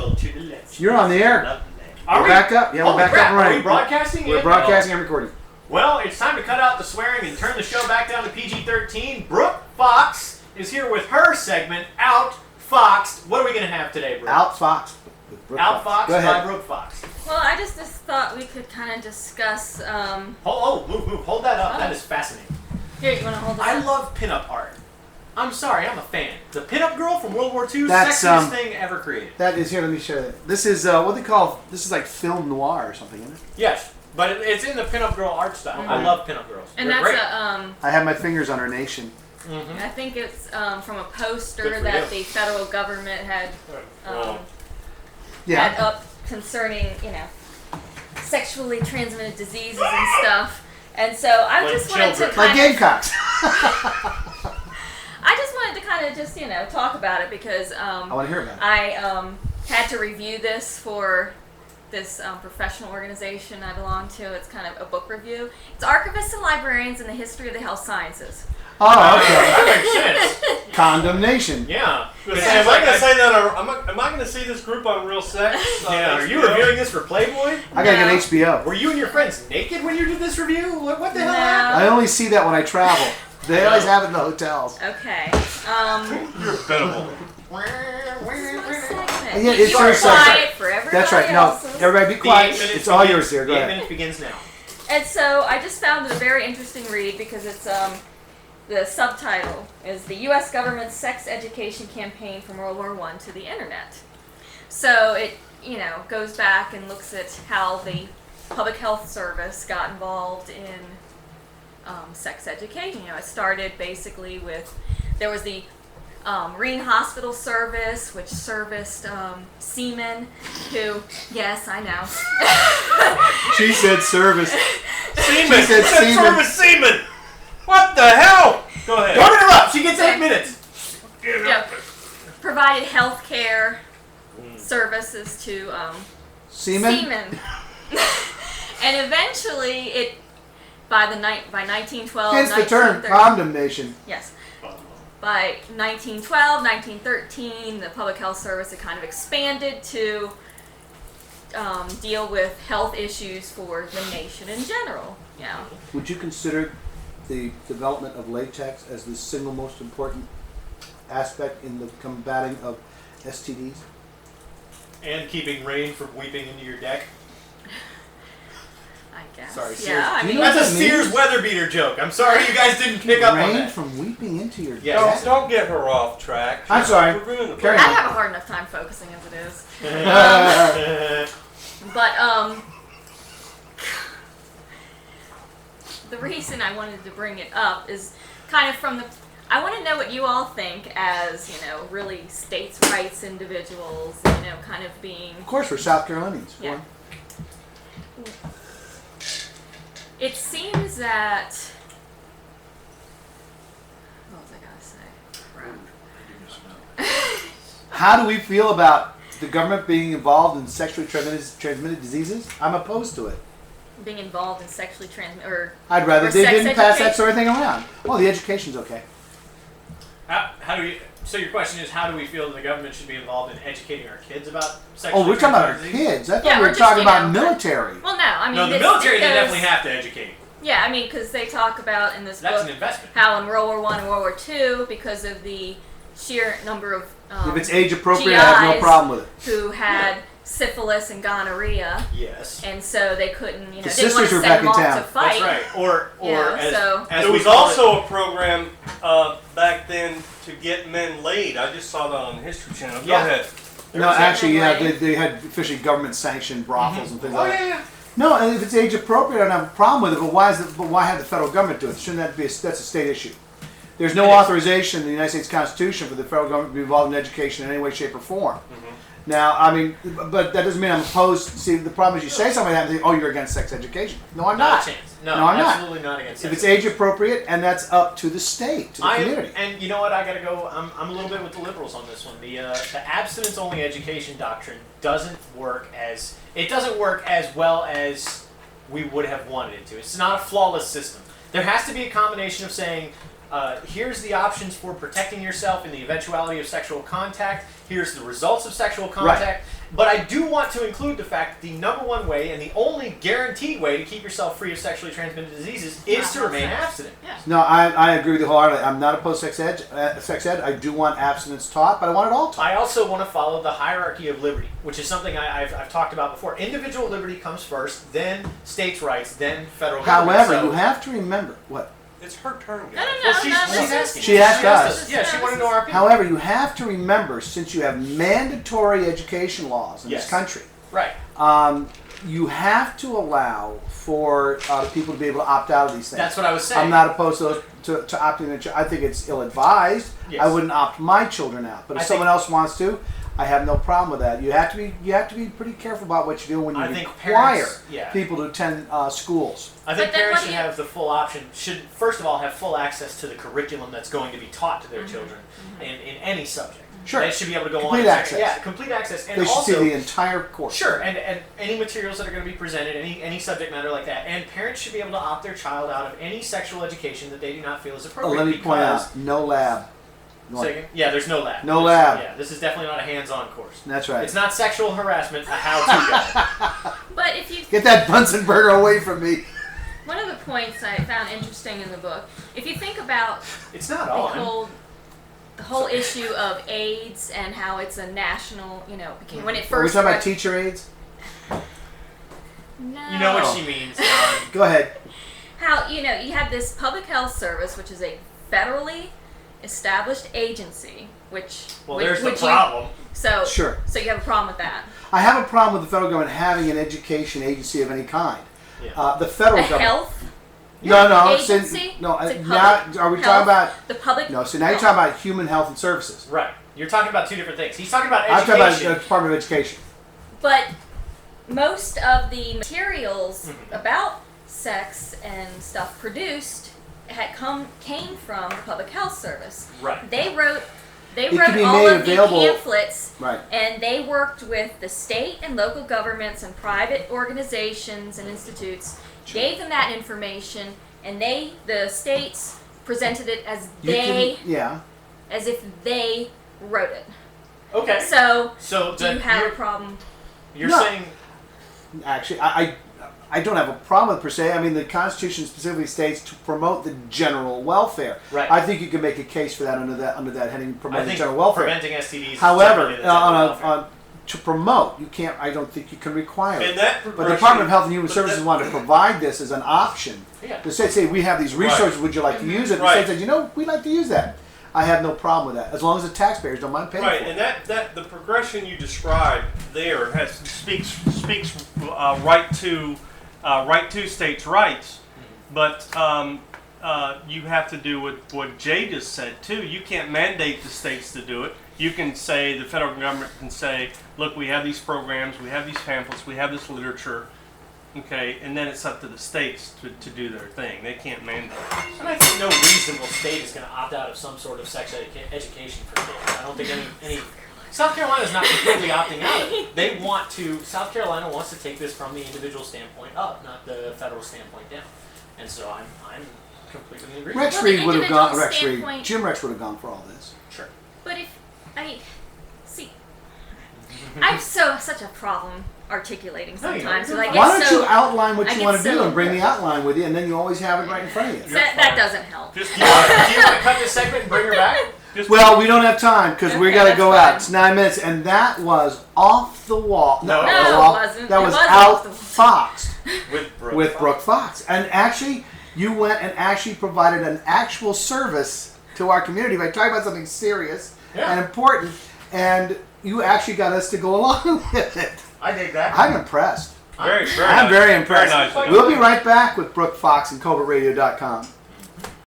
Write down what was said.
little to the left. You're on the air. Are we back up? Yeah, we're back crap. up and running. Are we broadcasting? We're broadcasting and recording. Well, it's time to cut out the swearing and turn the show back down to PG-13. Brooke Fox is here with her segment, Outfoxed. What are we going to have today, Brooke? Outfoxed. Outfoxed by Brooke Fox. Well, I just thought we could kind of discuss... Move. Hold that up. That is fascinating. Here, you want to hold this I up? love pinup art. I'm sorry, I'm a fan. The pinup girl from World War II, That's, sexiest thing ever created. That is, here, let me show you. This is, what they call, this is like film noir or something, isn't it? Yes, but it's in the pinup girl art style. Mm-hmm. I love pinup girls. And They're that's great. I have my fingers on her nation. Mm-hmm. I think it's from a poster Good for that you. the federal government had Yeah. had up concerning, sexually transmitted diseases and stuff. And so I just wanted to Like gamecocks. I just wanted to kind of just, talk about it because I want to hear about it. I had to review this for this professional organization I belong to. It's kind of a book review. It's Archivists and Librarians in the History of the Health Sciences. Oh, okay. That makes sense. Condemnation. Yeah. Am I going to say that? Am I going to see this group on Real Sex? Yeah. Are you reviewing this for Playboy? I gotta get HBO. Were you and your friends naked when you did this review? What the hell No. happened? I only see that when I travel. They always have it in the hotels. Okay. You're pitiful. Yeah, it's you her are segment. quiet for everybody That's right. No, else's. everybody be quiet. It's all yours here. Go The 8 ahead. minutes begins now. And so I just found it a very interesting read because it's the subtitle is the U.S. government's sex education campaign from World War I to the internet. So it goes back and looks at how the public health service got involved in sex education. It started basically with there was the Marine Hospital Service, which serviced seamen who, yes, I know. She said service. Seaman! She said seaman. Service seaman! What the hell? Go ahead. Don't interrupt. She gets 8 minutes. Provided health care services to Seaman? And eventually by 1912, Hence the term 1930 condemnation. Yes. By 1912, 1913, the Public Health Service had kind of expanded to deal with health issues for the nation in general. Would you consider the development of latex as the single most important aspect in the combating of STDs? And keeping rain from weeping into your deck. I guess. Sorry, Sears. Yeah, I Do you mean, know That's a what that Sears means? weather beater joke. I'm sorry you guys didn't pick up on Rain that. from weeping into your Yeah. desk? Don't get her off track. I'm sorry. We're ruining the Carry I on. have a hard enough time focusing as it is. Uh, But the reason I wanted to bring it up is kind of from the. I want to know what you all think as really states' rights individuals. Kind of being. Of course, we're South Carolinians. Yeah. It seems that. What was I gonna say? Crap. How do we feel about the government being involved in sexually transmitted diseases? I'm opposed to it. Being involved in sexually transmitted or. I'd rather or they sex didn't pass that education? sort of thing around. Well, the education's okay. how do we? So your question is, how do we feel that the government should be involved in educating our kids about sexual? Oh, we're talking about our transmitted disease? kids. I thought Yeah, we we're were just, talking you about know, military. Well, no, I mean. No, the it's military they because- definitely have to educate. Yeah, I mean, because they talk about in this That's book an investment. how in World War I and World War II, because of the sheer number of If it's age appropriate, I have no GIs problem with it. who had syphilis and gonorrhea, Yes. and so they couldn't, The didn't want sisters to were send back them in off town. to fight. That's right. Or Yeah, as, so- as There we was call it- also a program back then to get men laid. I just saw that on the History Channel. Go Yeah. ahead. No, was actually, yeah, Right. they had officially government-sanctioned brothels and things Oh like yeah, that. yeah. No, and if it's age appropriate, I don't have a problem with it. But why have the federal government do it? Shouldn't that be? That's a state issue. There's no It is. authorization in the United States Constitution for the federal government to be involved in education in any way, shape, or form. Now, I mean, but that doesn't mean I'm opposed. See, the problem is you say something like that and think, oh, you're against sex education. No, I'm Not not. a chance. No, No, I'm not. absolutely not against If sex it's age appropriate, and that's up to the state, to the community. And you know what? I gotta go. I'm a little bit with the liberals on this one. The abstinence-only education doctrine doesn't work as well as we would have wanted it to. It's not a flawless system. There has to be a combination of saying, here's the options for protecting yourself in the eventuality of sexual contact. Here's the results of sexual contact. But I do want to include the fact that the number one way and the only guaranteed way to keep yourself free of sexually transmitted diseases is to remain abstinent. Yeah. No, I agree with you wholeheartedly. I'm not opposed to sex ed. I do want abstinence taught, but I want it all taught. I also want to follow the hierarchy of liberty, which is something I've talked about before. Individual liberty comes first, then states' rights, then federal government. However, So- you have to remember what. It's her turn, guys. No, Well, she's this is- asking. She asked us. Yeah, she wanted to know our opinion. However, you have to remember, since you have mandatory education laws in Yes. this country, Right. you have to allow for people to be able to opt out of these things. That's what I was saying. I'm not opposed to opting in. I think it's ill-advised. Yes. I wouldn't opt my children out. But if I someone think- else wants to, I have no problem with that. You have to be pretty careful about what you do when you I think require parents- yeah. people to attend schools. I think But then parents what should do you- have the full option, should first of all have full access to the curriculum that's going to be taught to their children in any subject. Sure. They should be able to go Complete on and access. Yeah, complete access. And They should also, see the entire course. sure, and any materials that are going to be presented, any subject matter like that. And parents should be able to opt their child out of any sexual education that they do not feel is appropriate. Let me point because- out, no lab. Say again? Yeah, there's no lab. No There's- lab. Yeah, this is definitely not a hands-on course. That's right. It's not sexual harassment, a how-to guide. But if you, Get that Bunsen burger away from me. one of the points I found interesting in the book, if you think about It's not the on. whole issue of AIDS and how it's a national, when it Are we first. talking about teacher aides? No. You know what she means. Go ahead. How you have this public health service, which is a federally established agency, which Well, which- there's the which you- problem. So Sure. So you have a problem with that. I have a problem with the federal government having an education agency of any kind. Yeah. The federal The government. health No, agency. no. It's a Now, public are we health- talking about? the public? No. So now you're health. talking about human health and services. Right. You're talking about two different things. He's talking about I'm education. talking about the Department of Education. But most of the materials Mm-hmm. about sex and stuff produced came from the public health service. Right. They wrote It can be all made of available- the pamphlets, Right. and they worked with the state and local governments and private organizations and institutes, gave them that information, and the states presented it as Yeah. as if they wrote it. Okay. So So do you then have a problem? you're No. saying Actually, I don't have a problem with it per se. I mean, the Constitution specifically states to promote the general welfare. Right. I think you can make a case for that under that heading, I promoting think general welfare. preventing STDs. is However, generally the general welfare. to promote, you can't. I don't think you can require it. And that But the progression- Department of Health and Human but Services that- wanted to provide this as an option. Yeah. The state say we have these resources. Would you like to use it? The Right. state said, we'd like to use that. I have no problem with that as long as the taxpayers don't mind paying Right, for it. and that the progression you described there speaks right to states' rights, but you have to do what Jay just said too. You can't mandate the states to do it. You can say, the federal government can say, look, we have these programs, we have these pamphlets, we have this literature, okay, and then it's up to the states to do their thing. They can't mandate it. And I think no reasonable state is going to opt out of some sort of sex education for kids. I don't think any. South Carolina is not completely opting out of it. They want to. South Carolina wants to take this from the individual standpoint up, not the federal standpoint down. And so I'm completely in agreement. Rex Well, the Reed would have gone. individual Rex Reed, standpoint- Jim Rex would have gone for all this. Sure. But if I see, I have such a problem articulating No, you sometimes. don't. So I get Why don't so, you outline what I you get want to do so- and bring the outline with you, and then you always have it right in front of you. that doesn't help. Just Do you want to cut this segment and bring her back? Well, we don't have time because we Okay, got to that's go fine. out. It's 9 minutes, and that was off the wall. No, No, it it wasn't. That It was wasn't off the wall. outfoxed With Brooke. with Brooke Fox, and actually, you went and actually provided an actual service to our community by talking about something serious Yeah. and important, and you actually got us to go along with it. I dig that. I'm impressed. very I'm nice. very impressed. Very nice. We'll be right back with Brooke Fox and CobraRadio.com.